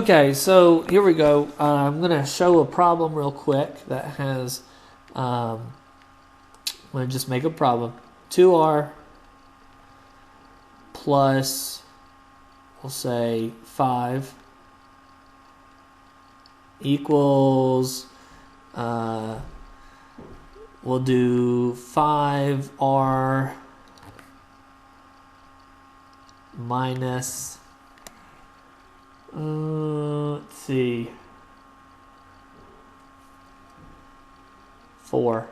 Okay, so here we go. I'm going to show a problem real quick that has, I'm going to just make a problem. 2r plus, we'll say 5 equals, we'll do 5r minus, let's see, 4.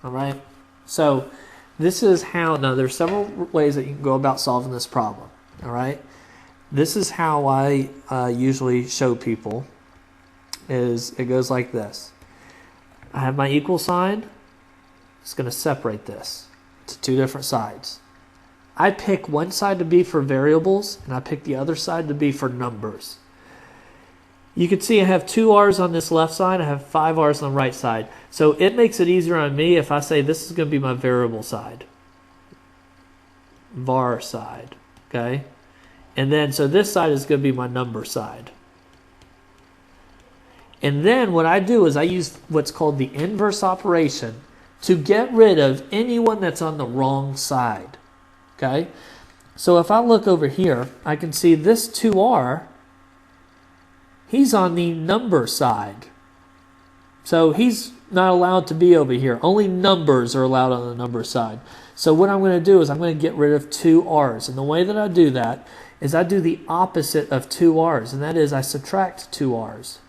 All right. So this is how, now there's several ways that you can go about solving this problem. All right. This is how I usually show people, is it goes like this. I have my equal sign. It's going to separate this to two different sides. I pick one side to be for variables, and I pick the other side to be for numbers. You can see I have 2 r's on this left side, I have 5 r's on the right side. So it makes it easier on me if I say this is going to be my variable side. Var side, okay? And then, so this side is going to be my number side. And then what I do is I use what's called the inverse operation to get rid of anyone that's on the wrong side. Okay, so if I look over here, I can see this 2r, he's on the number side. So he's not allowed to be over here. Only numbers are allowed on the number side. So what I'm going to do is I'm going to get rid of 2 r's. And the way that I do that is I do the opposite of 2 r's, and that is I subtract 2 r's.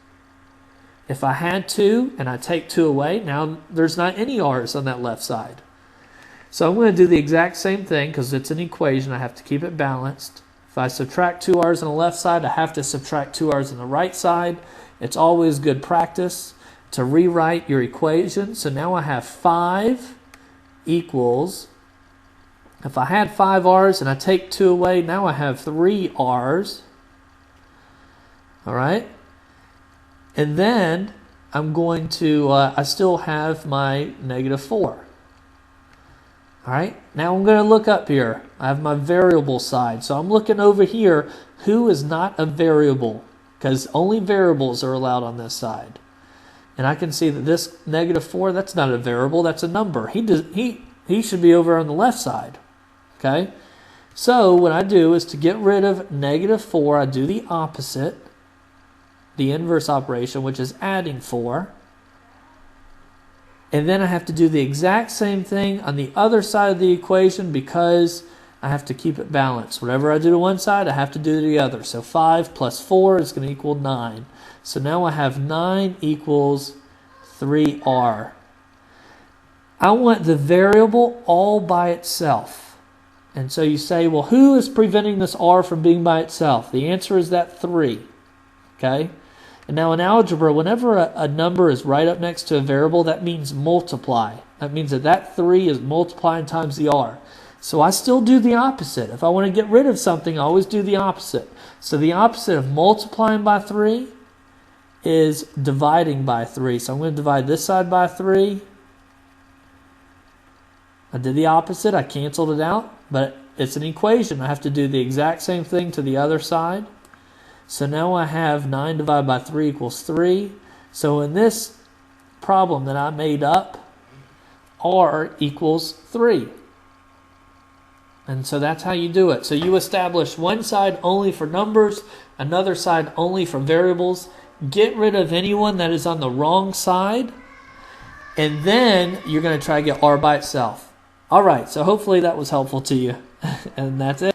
If I had 2 and I take 2 away, now there's not any r's on that left side. So I'm going to do the exact same thing because it's an equation. I have to keep it balanced. If I subtract 2 r's on the left side, I have to subtract 2 r's on the right side. It's always good practice to rewrite your equation. So now I have 5 equals, if I had 5 r's and I take 2 away, now I have 3 r's. All right. And then I'm going to, I still have my -4. All right, now I'm going to look up here. I have my variable side. So I'm looking over here, who is not a variable? Because only variables are allowed on this side. And I can see that this -4, that's not a variable, that's a number. He should be over on the left side. Okay, so what I do is to get rid of -4, I do the opposite, the inverse operation, which is adding 4. And then I have to do the exact same thing on the other side of the equation because I have to keep it balanced. Whatever I do to one side, I have to do to the other. So 5 plus 4 is going to equal 9. So now I have 9 equals 3r. I want the variable all by itself. And so you say, well, who is preventing this r from being by itself? The answer is that 3. Okay? And now in algebra, whenever a number is right up next to a variable, that means multiply. That means that 3 is multiplying times the r. So I still do the opposite. If I want to get rid of something, I always do the opposite. So the opposite of multiplying by 3 is dividing by 3. So I'm going to divide this side by 3. I did the opposite. I canceled it out. But it's an equation. I have to do the exact same thing to the other side. So now I have 9 divided by 3 equals 3. So in this problem that I made up, r equals 3. And so that's how you do it. So you establish one side only for numbers, another side only for variables. Get rid of anyone that is on the wrong side. And then you're going to try to get r by itself. All right, so hopefully that was helpful to you. And that's it.